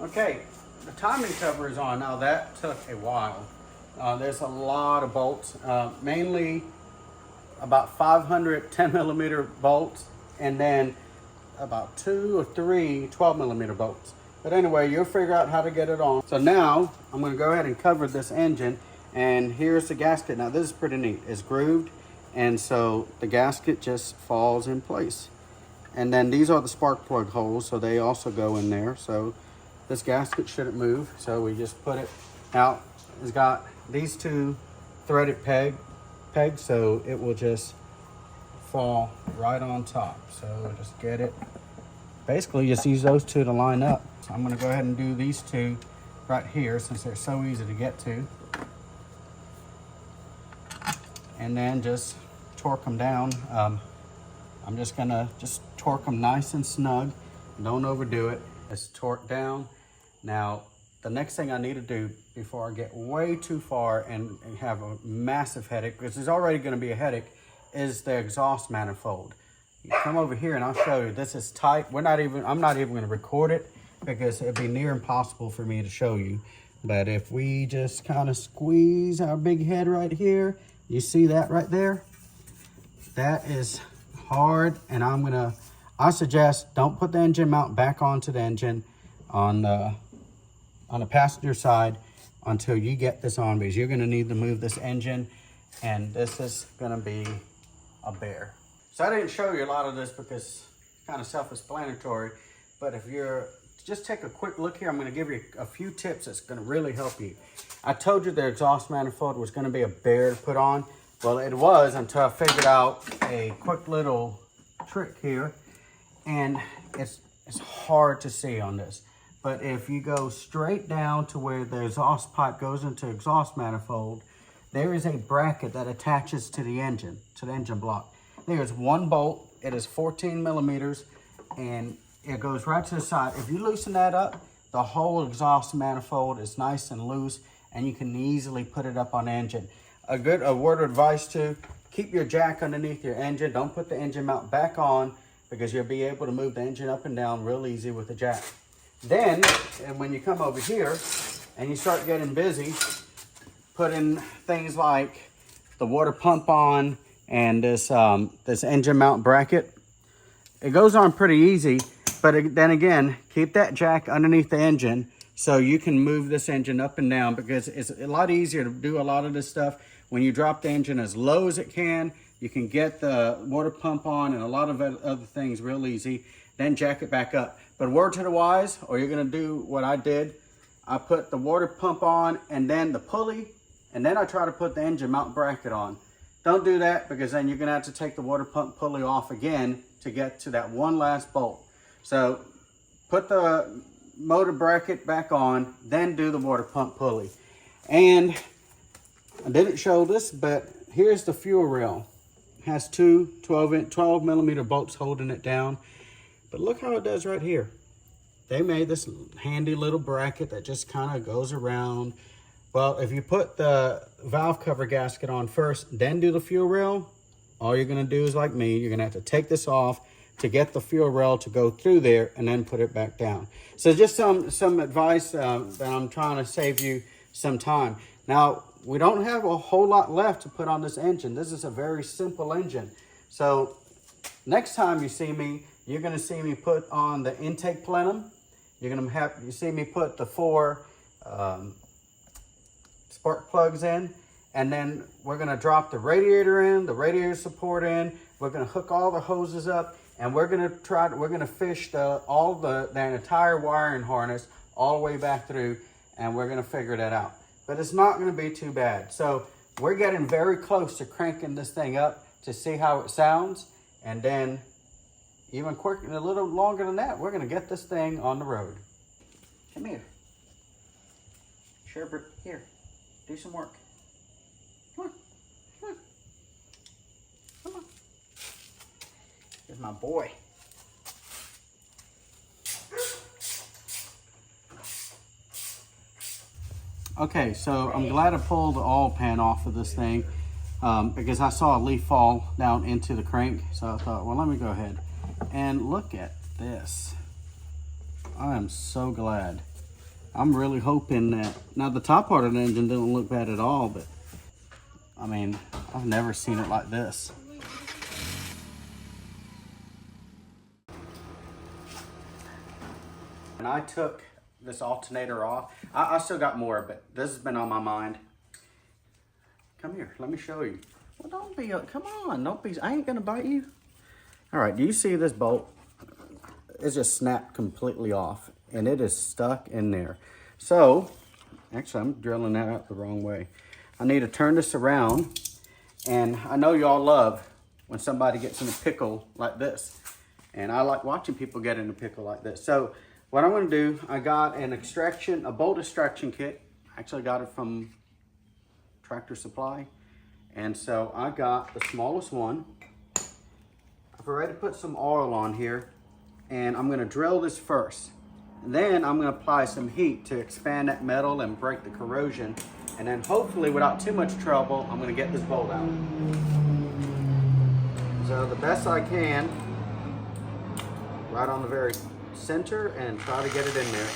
Okay, the timing cover is on. Now that took a while. There's a lot of bolts, mainly about 500 10mm bolts, and then about 2 or 3 12mm bolts. But anyway, you'll figure out how to get it on. So now I'm going to go ahead and cover this engine, and here's the gasket. Now this is pretty neat. It's grooved, and so the gasket just falls in place. And then these are the spark plug holes, so they also go in there. So this gasket shouldn't move. So we just put it out. It's got these 2 threaded pegs, so it will just fall right on top. So just get it. Basically, just use those 2 to line up. So I'm going to go ahead and do these 2 right here since they're so easy to get to. And then just torque them down. I'm just going to torque them nice and snug. Don't overdo it. It's torque down. Now, the next thing I need to do before I get way too far and have a massive headache, because there's already going to be a headache, is the exhaust manifold. You come over here and I'll show you. This is tight. I'm not even going to record it because it'd be near impossible for me to show you. But if we just kind of squeeze our big head right here, you see that right there? That is hard, and I suggest don't put the engine mount back onto the engine on the passenger side until you get this on, because you're going to need to move this engine, and this is going to be a bear. So I didn't show you a lot of this because it's kind of self-explanatory, but if you're just take a quick look here, I'm going to give you a few tips that's going to really help you. I told you the exhaust manifold was going to be a bear to put on. Well, it was until I figured out a quick little trick here, and it's hard to see on this. But if you go straight down to where the exhaust pipe goes into exhaust manifold, there is a bracket that attaches to the engine block. There's one bolt. It is 14mm, and it goes right to the side. If you loosen that up, the whole exhaust manifold is nice and loose, and you can easily put it up on the engine. A word of advice too, keep your jack underneath your engine. Don't put the engine mount back on, because you'll be able to move the engine up and down real easy with the jack. Then, and when you come over here and you start getting busy, putting things like the water pump on and this engine mount bracket, it goes on pretty easy. But then again, keep that jack underneath the engine so you can move this engine up and down, because it's a lot easier to do a lot of this stuff when you drop the engine as low as it can. You can get the water pump on and a lot of other things real easy, then jack it back up. But word to the wise, or you're gonna do what I did, I put the water pump on and then the pulley, and then I try to put the engine mount bracket on. Don't do that, because then you're gonna have to take the water pump pulley off again to get to that one last bolt. So put the motor bracket back on, then do the water pump pulley. And I didn't show this, but here's the fuel rail. It has 2 12mm bolts holding it down. But look how it does right here. They made this handy little bracket that just kind of goes around. Well, if you put the valve cover gasket on first, then do the fuel rail, all you're gonna do is like me, you're gonna have to take this off to get the fuel rail to go through there and then put it back down. So just some advice that I'm trying to save you some time. Now, we don't have a whole lot left to put on this engine. This is a very simple engine. So next time you see me, you're gonna see me put on the intake plenum. You're gonna see me put the 4 spark plugs in, and then we're gonna drop the radiator in, the radiator support in. We're gonna hook all the hoses up, and we're gonna fish the entire wiring harness all the way back through, and we're gonna figure that out. But it's not gonna be too bad. So we're getting very close to cranking this thing up to see how it sounds, and then even quicker, a little longer than that, we're gonna get this thing on the road. Come here. Sherbert, here, do some work. Come on, come on, come on. Here's my boy. Okay, so I'm glad I pulled the oil pan off of this thing because I saw a leaf fall down into the crank. So I thought, well, let me go ahead and look at this. I am so glad I'm really hoping that, now the top part of the engine didn't look bad at all, but I mean, I've never seen it like this. And I took this alternator off. I still got more, but this has been on my mind. Come here, let me show you. Well, don't be, come on, don't be, I ain't gonna bite you. All right, do you see this bolt? It's just snapped completely off and it is stuck in there. So, actually I'm drilling that out the wrong way. I need to turn this around, and I know y'all love when somebody gets in a pickle like this. And I like watching people get in a pickle like this. So what I'm gonna do, I got a bolt extraction kit. Actually got it from Tractor Supply. And so I got the smallest one. I've already put some oil on here, and I'm gonna drill this first. And then I'm gonna apply some heat to expand that metal and break the corrosion. And then hopefully without too much trouble, I'm gonna get this bolt out. So the best I can, right on the very center, and try to get it in there.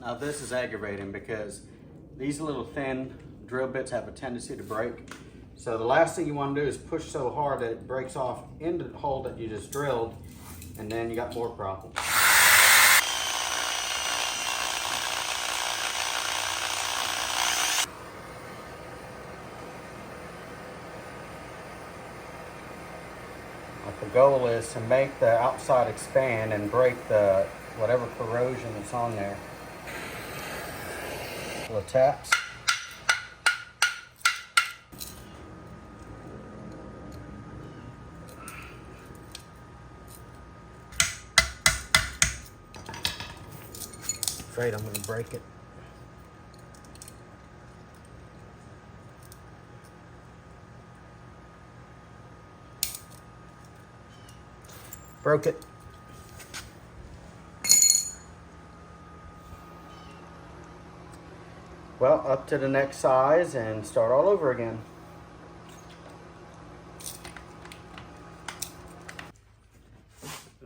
Now this is aggravating because these little thin drill bits have a tendency to break. So the last thing you want to do is push so hard that it breaks off into the hole that you just drilled, and then you got more problems. The goal is to make the outside expand and break the whatever corrosion that's on there. Little taps. Afraid I'm going to break it. Broke it. Well, up to the next size and start all over again.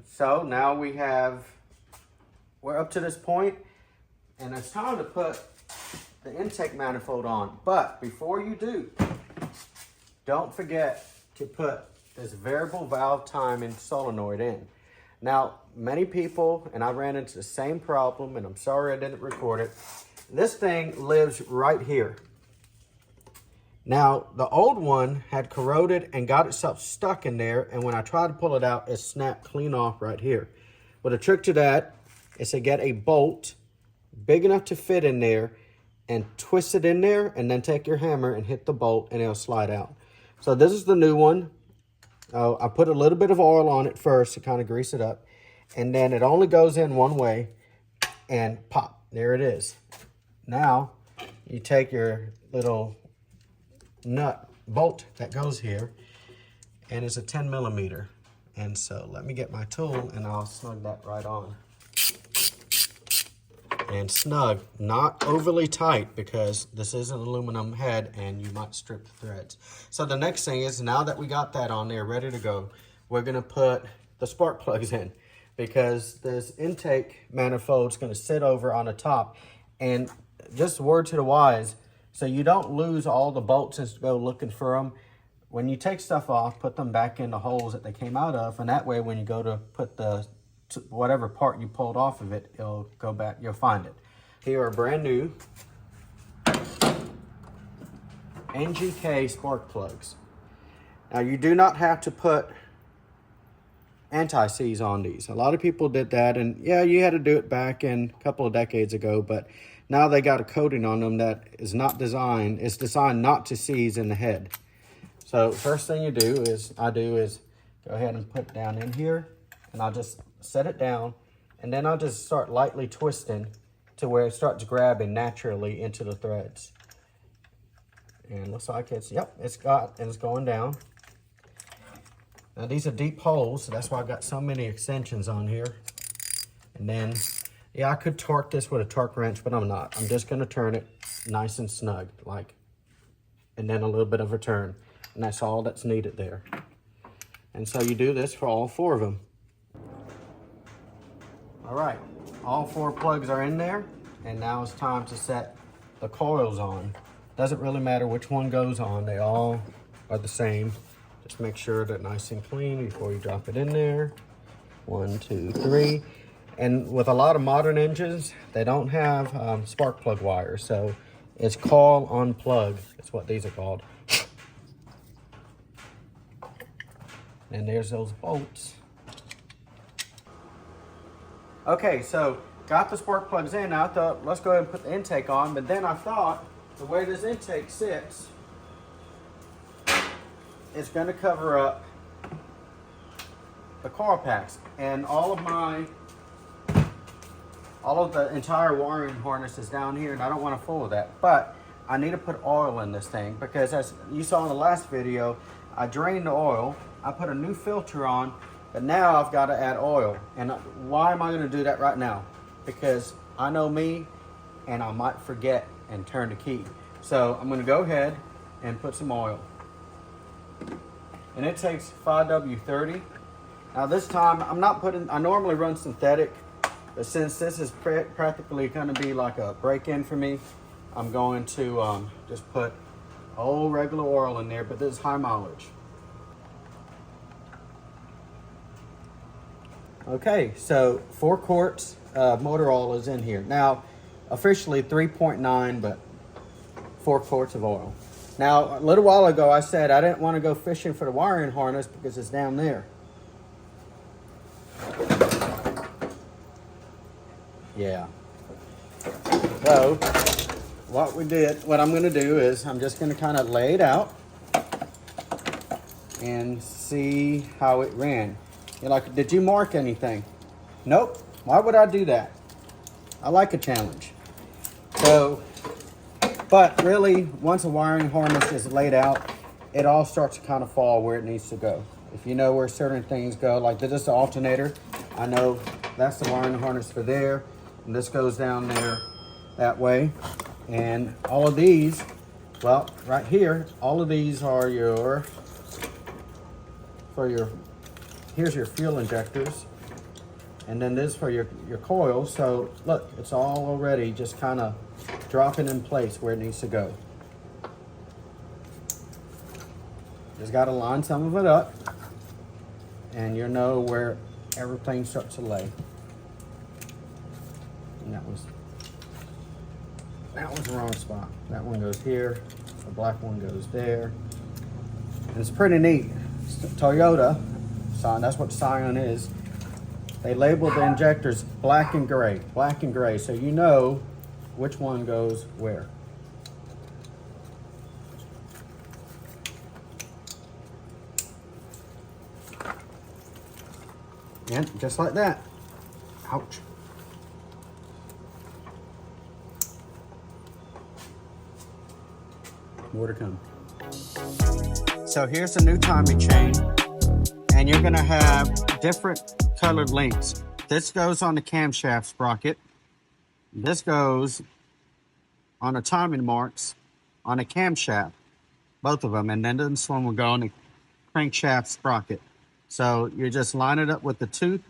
So now we're up to this point, and it's time to put the intake manifold on. But before you do, don't forget to put this variable valve timing solenoid in. Now, many people, and I ran into the same problem, and I'm sorry I didn't record it. This thing lives right here. Now, the old one had corroded and got itself stuck in there, and when I tried to pull it out, it snapped clean off right here. Well, the trick to that is to get a bolt big enough to fit in there and twist it in there, and then take your hammer and hit the bolt, and it'll slide out. So this is the new one. I put a little bit of oil on it first to kind of grease it up, and then it only goes in one way, and pop, there it is. Now you take your little nut bolt that goes here, and it's a 10 millimeter. And so let me get my tool and I'll snug that right on. And snug, not overly tight, because this is an aluminum head and you might strip the threads. So the next thing is, now that we got that on there ready to go, we're gonna put the spark plugs in, because this intake manifold is gonna sit over on the top. And just a word to the wise, so you don't lose all the bolts and go looking for them. When you take stuff off, put them back in the holes that they came out of, and that way when you go to put the whatever part you pulled off of it, it'll go back, you'll find it. Here are brand new NGK spark plugs. Now you do not have to put anti-seize on these. A lot of people did that, and yeah, you had to do it back in a couple of decades ago, but now they got a coating on them that is not designed, it's designed not to seize in the head. So first thing I do is go ahead and put it down in here, and I'll just set it down, and then I'll just start lightly twisting to where it starts grabbing naturally into the threads. And it looks like it's going down. Now these are deep holes, so that's why I've got so many extensions on here. And then, yeah, I could torque this with a torque wrench, but I'm not. I'm just gonna turn it nice and snug, and then a little bit of a turn. And that's all that's needed there. And so you do this for all 4 of them. All right, all 4 plugs are in there. And now it's time to set the coils on. Doesn't really matter which one goes on. They all are the same. Just make sure they're nice and clean before you drop it in there. 1, 2, 3. And with a lot of modern engines, they don't have spark plug wires. So it's coil on plug. That's what these are called. And there's those bolts. Okay, so got the spark plugs in. Now I thought, let's go ahead and put the intake on. But then I thought, the way this intake sits, it's going to cover up the coil packs. And all of the entire wiring harness is down here, and I don't want to fool with that. But I need to put oil in this thing, because as you saw in the last video, I drained the oil, I put a new filter on, but now I've got to add oil. And why am I going to do that right now? Because I know me, and I might forget and turn the key. So I'm going to go ahead and put some oil. And it takes 5W30. Now this time, I'm not putting, I normally run synthetic, but since this is practically going to be like a break-in for me, I'm going to just put old regular oil in there, but this is high mileage. Okay, so 4 quarts motor oil is in here. Now, officially 3.9, but 4 quarts of oil. Now, a little while ago, I said I didn't want to go fishing for the wiring harness because it's down there. Yeah. So, what I'm going to do is I'm just going to kind of lay it out and see how it ran. You're like, did you mark anything? Nope. Why would I do that? I like a challenge. So, but really, once a wiring harness is laid out, it all starts to kind of fall where it needs to go. If you know where certain things go, like this is the alternator, I know that's the wiring harness for there, and this goes down there that way. And all of these, well, right here, all of these are here's your fuel injectors, and then this for your coils. So look, it's all already just kind of dropping in place where it needs to go. Just got to line some of it up, and you'll know where everything starts to lay. And that was the wrong spot. That one goes here, the black one goes there. And it's pretty neat. It's Toyota, Scion, that's what Scion is. They labeled the injectors black and gray, so you know which one goes where. And just like that. Ouch. More to come. So here's the new timing chain, and you're gonna have different colored links. This goes on the camshaft sprocket. This goes on the timing marks on the camshaft, both of them, and then this one will go on the crankshaft sprocket. So you just line it up with the tooth,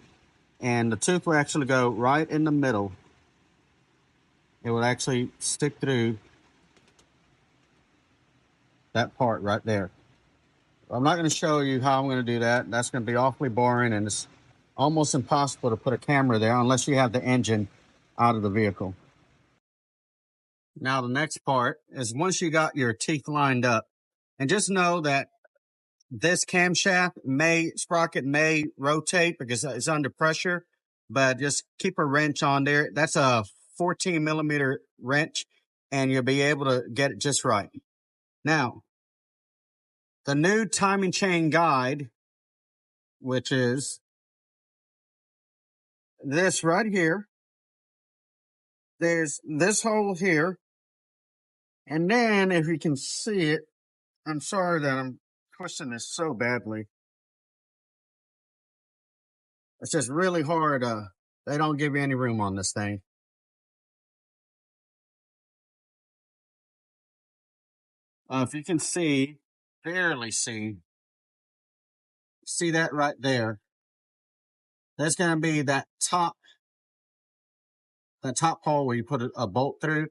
and the tooth will actually go right in the middle. It will actually stick through that part right there. I'm not going to show you how I'm going to do that. That's going to be awfully boring, and it's almost impossible to put a camera there unless you have the engine out of the vehicle. Now the next part is once you got your teeth lined up, and just know that this camshaft sprocket may rotate because it's under pressure, but just keep a wrench on there. That's a 14 millimeter wrench, and you'll be able to get it just right. Now, the new timing chain guide, which is this right here. There's this hole here. And then if you can see it, I'm sorry that I'm twisting this so badly. It's just really hard. They don't give you any room on this thing. If you can see, barely see. See that right there? That's going to be that top hole where you put a bolt through,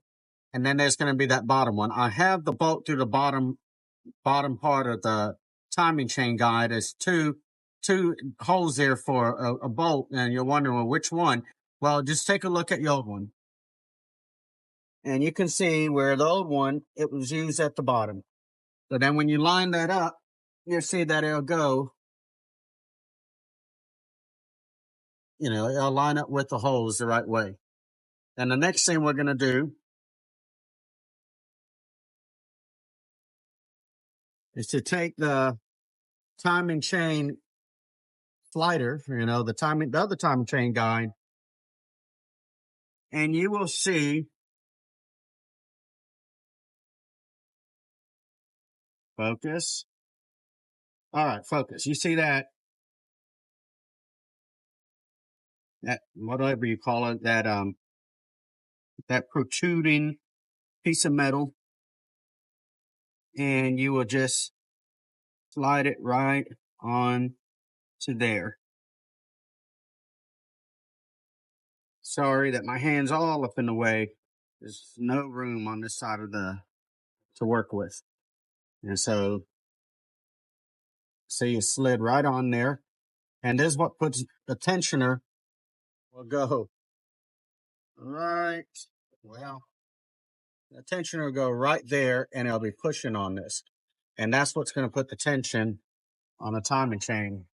and then there's going to be that bottom one. I have the bolt through the bottom part of the timing chain guide. There's two holes there for a bolt, and you're wondering, well, which one? Well, just take a look at your old one, and you can see where the old one, it was used at the bottom. So then when you line that up, you'll see that it'll go, it'll line up with the holes the right way. And the next thing we're going to do is to take the timing chain slider, the other timing chain guide, and you will see, focus. All right, focus. You see that whatever you call it, that protruding piece of metal, and you will just slide it right on to there. Sorry that my hand's all up in the way. There's no room on this side of to work with. And so, see, it slid right on there. And this is what puts the tensioner will go right, well, the tensioner will go right there, and it'll be pushing on this. And that's what's going to put the tension on the timing chain.